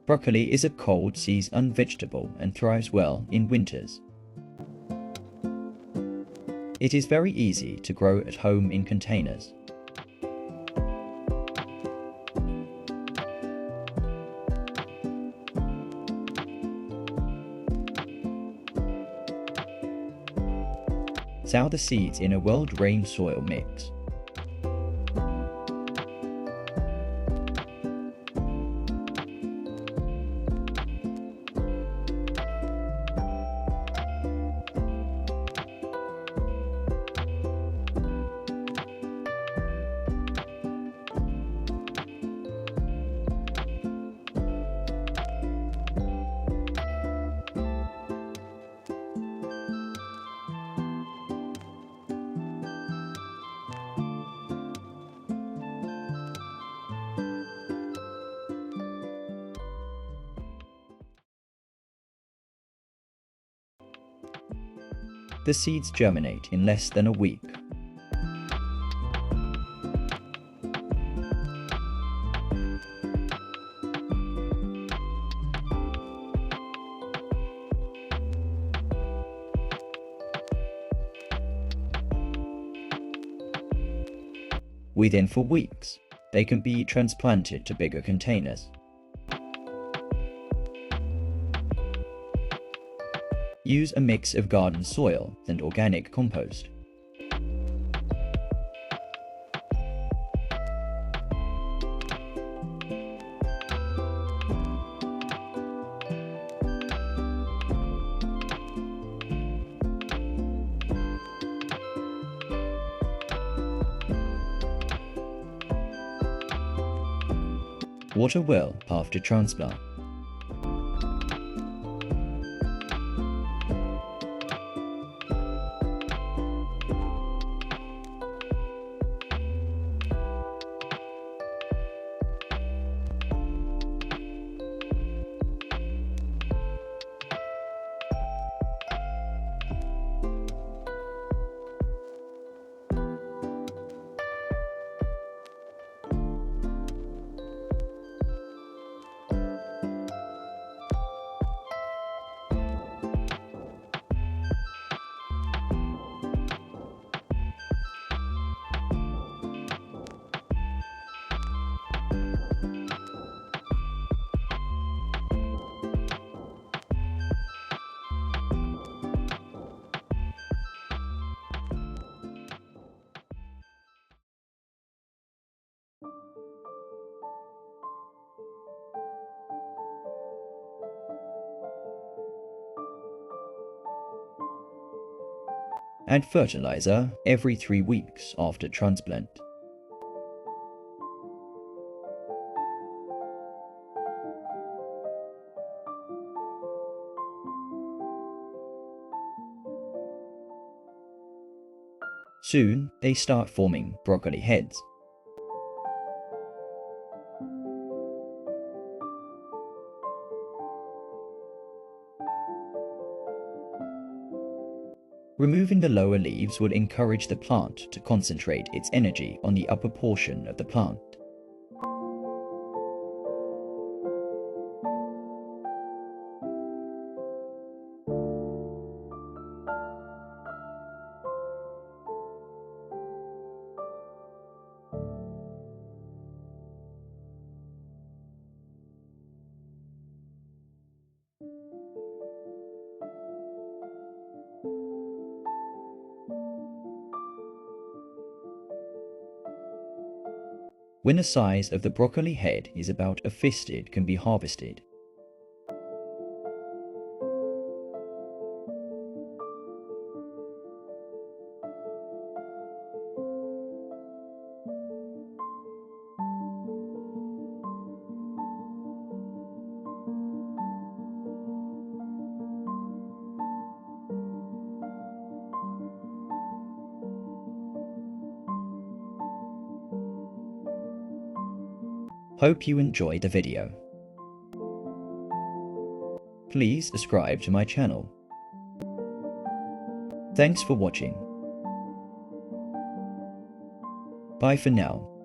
Broccoli is a cold season vegetable and thrives well in winters. It is very easy to grow at home in containers. Sow the seeds in a well-drained soil mix. The seeds germinate in less than a week. Within 4 weeks, they can be transplanted to bigger containers. Use a mix of garden soil and organic compost. Water well after transplant. Add fertilizer every 3 weeks after transplant. Soon, they start forming broccoli heads. Removing the lower leaves will encourage the plant to concentrate its energy on the upper portion of the plant. When the size of the broccoli head is about a fist, it can be harvested. Hope you enjoyed the video. Please subscribe to my channel. Thanks for watching. Bye for now.